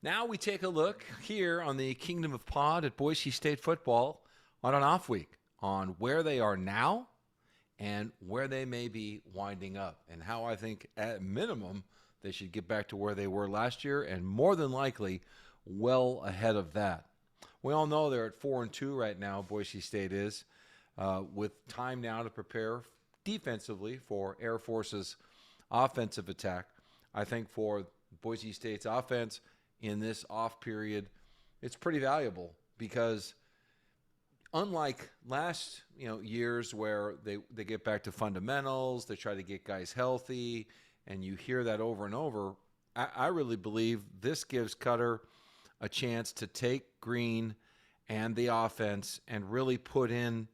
Now we take a look here on the Kingdom of Pod at Boise State football on an off week on where they are now and where they may be winding up, and how I think at minimum they should get back to where they were last year, and more than likely well ahead of that. We all know they're at 4-2 right now. Boise State is, with time now to prepare defensively for Air Force's offensive attack. I think for Boise State's offense in this off period, it's pretty valuable because unlike last years where they get back to fundamentals, they try to get guys healthy, and you hear that over and over, I really believe this gives Cutter a chance to take Green and the offense and really put in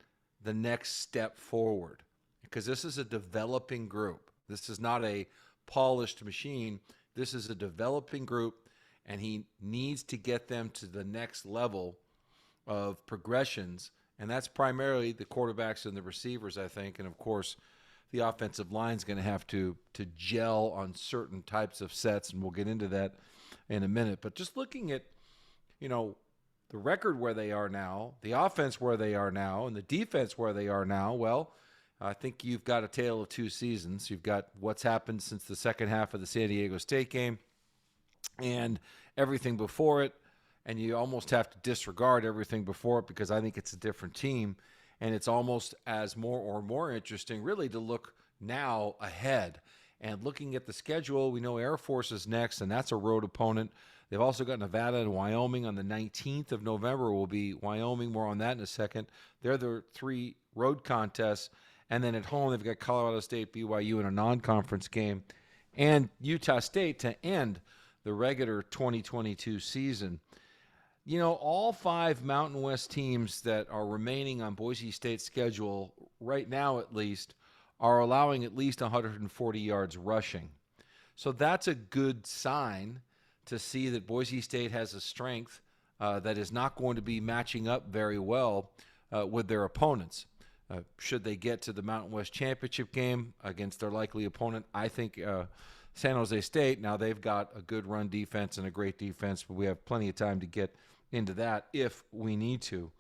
the next step forward, because this is a developing group. This is not a polished machine. This is a developing group, and he needs to get them to the next level of progressions, and that's primarily the quarterbacks and the receivers, I think, and of course the offensive line is going to have to gel on certain types of sets, and we'll get into that in a minute. But just looking at the record where they are now, the offense where they are now, and the defense where they are now, well, I think you've got a tale of two seasons. You've got what's happened since the second half of the San Diego State game and everything before it, and you almost have to disregard everything before it because I think it's a different team, and it's almost as more interesting really to look now ahead. And looking at the schedule, we know Air Force is next, and that's a road opponent. They've also got Nevada and Wyoming on the 19th of November. Will be Wyoming. More on that in a second. They're the three road contests. And then at home, they've got Colorado State, BYU in a non-conference game, and Utah State to end the regular 2022 season. All five Mountain West teams that are remaining on Boise State's schedule, right now at least, are allowing at least 140 yards rushing. So that's a good sign to see that Boise State has a strength that is not going to be matching up very well with their opponents. Should they get to the Mountain West Championship game against their likely opponent, I think San Jose State, now they've got a good run defense and a great defense, but we have plenty of time to get into that if we need to.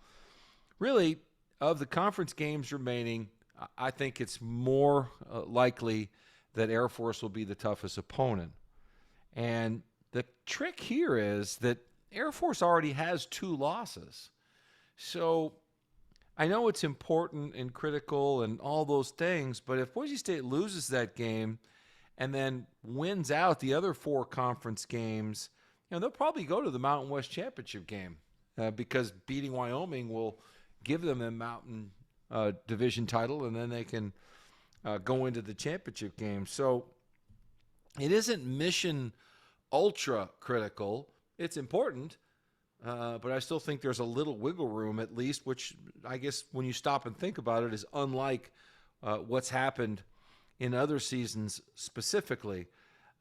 Really, of the conference games remaining, I think it's more likely that Air Force will be the toughest opponent. And the trick here is that Air Force already has 2 losses. So I know it's important and critical and all those things, but if Boise State loses that game and then wins out the other 4 conference games, they'll probably go to the Mountain West Championship game because beating Wyoming will give them a Mountain Division title, and then they can go into the championship game. So it isn't mission ultra critical. It's important, but I still think there's a little wiggle room at least, which I guess when you stop and think about it is unlike what's happened in other seasons specifically.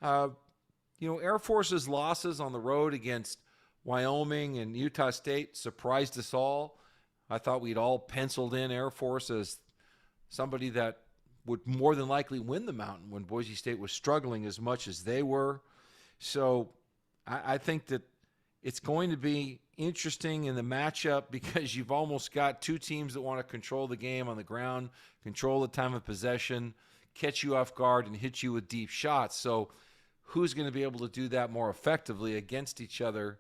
Air Force's losses on the road against Wyoming and Utah State surprised us all. I thought we'd all penciled in Air Force as somebody that would more than likely win the Mountain when Boise State was struggling as much as they were. So I think that it's going to be interesting in the matchup because you've almost got 2 teams that want to control the game on the ground, control the time of possession, catch you off guard, and hit you with deep shots. So who's going to be able to do that more effectively against each other?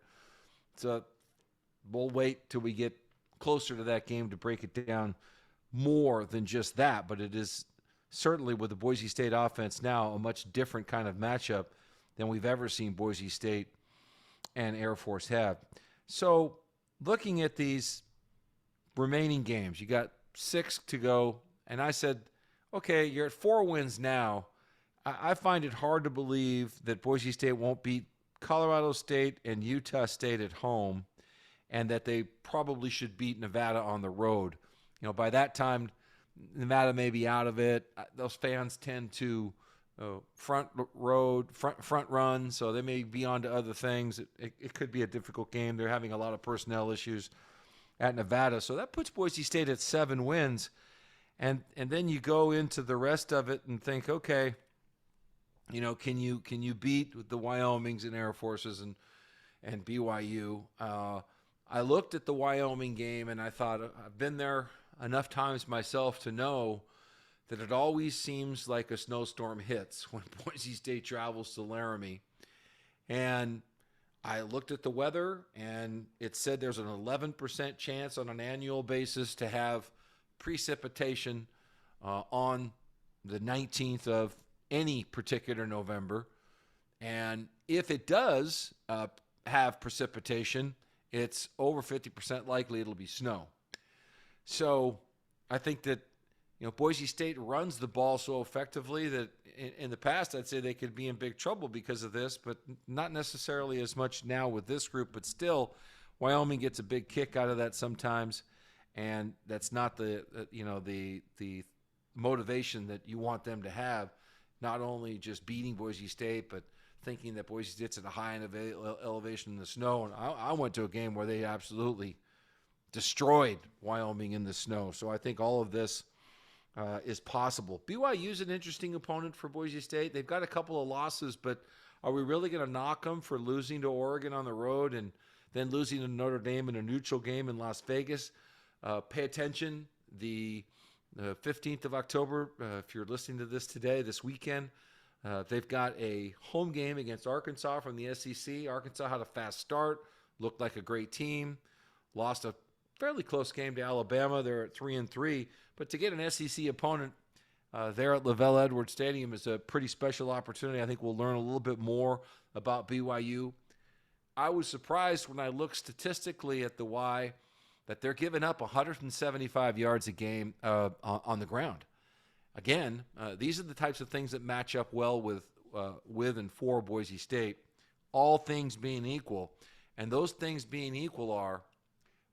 So we'll wait till we get closer to that game to break it down more than just that. But it is certainly, with the Boise State offense now, a much different kind of matchup than we've ever seen Boise State and Air Force have. So looking at these remaining games, you got 6 to go, and I said, okay, you're at 4 wins now. I find it hard to believe that Boise State won't beat Colorado State and Utah State at home, and that they probably should beat Nevada on the road. By that time, Nevada may be out of it. Those fans tend to front run, so they may be on to other things. It could be a difficult game. They're having a lot of personnel issues at Nevada, so that puts Boise State at 7 wins. And then you go into the rest of it and think, okay, can you beat the Wyomings and Air Forces and BYU. I looked at the Wyoming game and I thought, I've been there enough times myself to know that it always seems like a snowstorm hits when Boise State travels to Laramie. And I looked at the weather and it said there's an 11% chance on an annual basis to have precipitation on the 19th of any particular November. And if it does have precipitation, it's over 50% likely it'll be snow. So I think that Boise State runs the ball so effectively that in the past I'd say they could be in big trouble because of this, but not necessarily as much now with this group. But still, Wyoming gets a big kick out of that sometimes, and that's not the motivation that you want them to have. Not only just beating Boise State, but thinking that Boise State's at a high end of elevation in the snow. And I went to a game where they absolutely destroyed Wyoming in the snow. So I think all of this is possible. BYU's an interesting opponent for Boise State. They've got a couple of losses, but are we really going to knock them for losing to Oregon on the road and then losing to Notre Dame in a neutral game in Las Vegas? Pay attention. The 15th of October, if you're listening to this today, this weekend, they've got a home game against Arkansas from the SEC. Arkansas had a fast start, looked like a great team, lost a fairly close game to Alabama. They're at 3-3, but to get an SEC opponent there at LaVell Edwards Stadium is a pretty special opportunity. I think we'll learn a little bit more about BYU. I was surprised when I looked statistically at the Y that they're giving up 175 yards a game on the ground. Again, these are the types of things that match up well with and for Boise State, all things being equal. And those things being equal are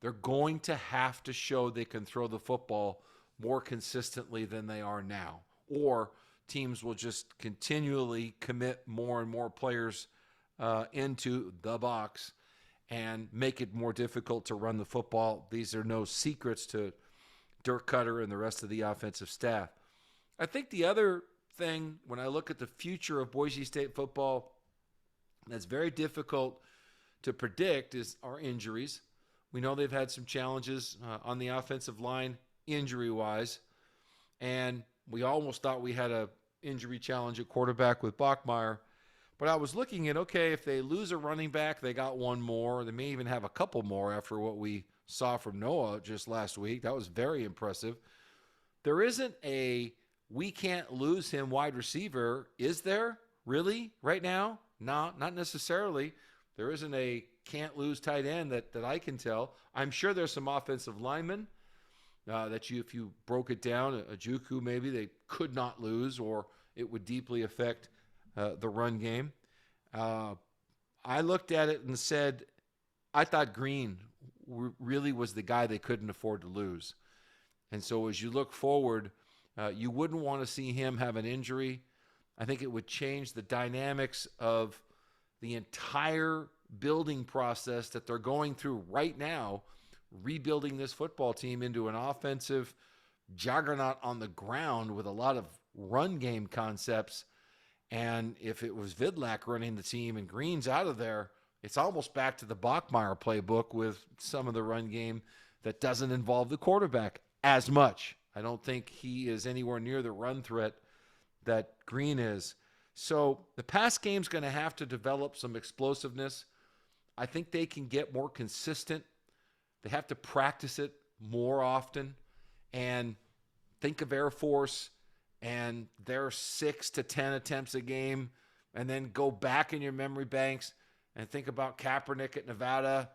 they're going to have to show they can throw the football more consistently than they are now, or teams will just continually commit more and more players into the box and make it more difficult to run the football. These are no secrets to Dirk Cutter and the rest of the offensive staff. I think the other thing, when I look at the future of Boise State football, that's very difficult to predict are injuries. We know they've had some challenges on the offensive line injury-wise, and we almost thought we had a injury challenge at quarterback with Bachmeier. But I was looking at, okay, if they lose a running back, they got one more. They may even have a couple more after what we saw from Noah just last week. That was very impressive. There isn't a we can't lose him wide receiver, is there? Really? Right now? No, not necessarily. There isn't a can't lose tight end that I can tell. I'm sure there's some offensive linemen that if you broke it down, a Juku maybe they could not lose, or it would deeply affect the run game. I looked at it and said, I thought Green really was the guy they couldn't afford to lose. And so as you look forward, you wouldn't want to see him have an injury. I think it would change the dynamics of the entire building process that they're going through right now, rebuilding this football team into an offensive juggernaut on the ground with a lot of run game concepts. And if it was Vidlak running the team and Green's out of there, it's almost back to the Bachmeier playbook with some of the run game that doesn't involve the quarterback as much. I don't think he is anywhere near the run threat that Green is. So the pass game's going to have to develop some explosiveness. I think they can get more consistent. They have to practice it more often. And think of Air Force and their 6 to 10 attempts a game, and then go back in your memory banks and think about Kaepernick at Nevada,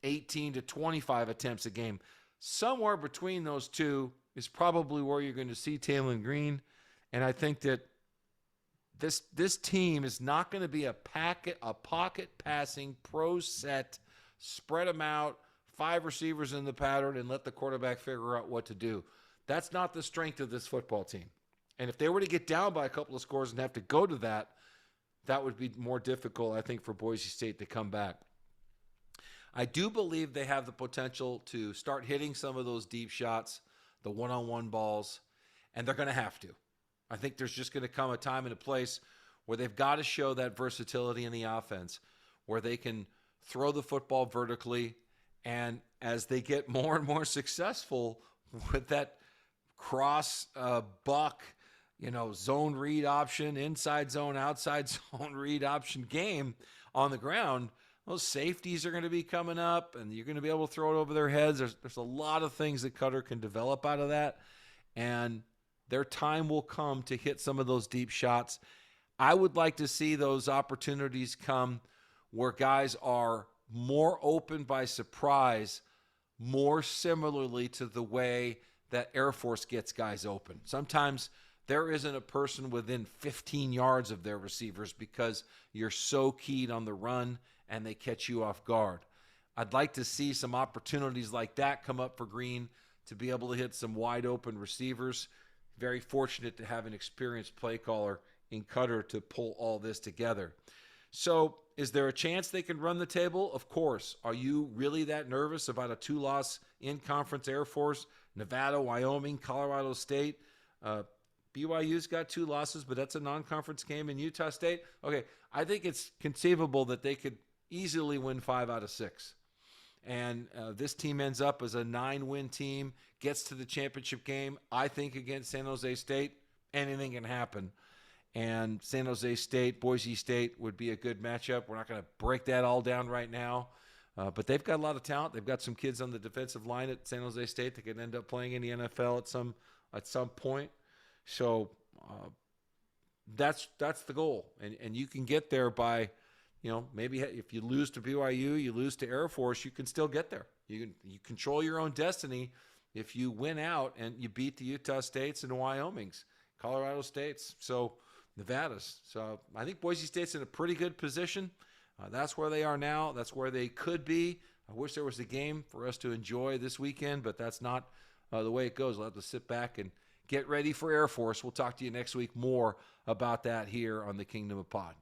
18 to 25 attempts a game. Somewhere between those two is probably where you're going to see Taylon Green. And I think that this team is not going to be a pocket passing pro set, spread them out, 5 receivers in the pattern, and let the quarterback figure out what to do. That's not the strength of this football team. And if they were to get down by a couple of scores and have to go to that, that would be more difficult, I think, for Boise State to come back. I do believe they have the potential to start hitting some of those deep shots, the one-on-one balls, and they're going to have to. I think there's just going to come a time and a place where they've got to show that versatility in the offense, where they can throw the football vertically. And as they get more and more successful with that cross buck, zone read option, inside zone, outside zone read option game on the ground, those safeties are going to be coming up, and you're going to be able to throw it over their heads. There's a lot of things that Cutter can develop out of that, and their time will come to hit some of those deep shots. I would like to see those opportunities come where guys are more open by surprise, more similarly to the way that Air Force gets guys open. Sometimes there isn't a person within 15 yards of their receivers because you're so keyed on the run and they catch you off guard. I'd like to see some opportunities like that come up for Green to be able to hit some wide open receivers. Very fortunate to have an experienced play caller in Cutter to pull all this together. So is there a chance they can run the table? Of course. Are you really that nervous about a 2-loss in-conference Air Force, Nevada, Wyoming, Colorado State? BYU's got 2 losses, but that's a non-conference game in Utah State. Okay, I think it's conceivable that they could easily win 5 out of 6. And this team ends up as a 9-win team, gets to the championship game. I think against San Jose State, anything can happen. And San Jose State, Boise State would be a good matchup. We're not going to break that all down right now. But they've got a lot of talent. They've got some kids on the defensive line at San Jose State that could end up playing in the NFL at some point. So that's the goal. And you can get there by, maybe if you lose to BYU, you lose to Air Force, you can still get there. You control your own destiny if you win out and you beat the Utah States and the Wyomings, Colorado States, so Nevadas. So I think Boise State's in a pretty good position. That's where they are now. That's where they could be. I wish there was a game for us to enjoy this weekend, but that's not the way it goes. We'll have to sit back and get ready for Air Force. We'll talk to you next week more about that here on the Kingdom of Pod.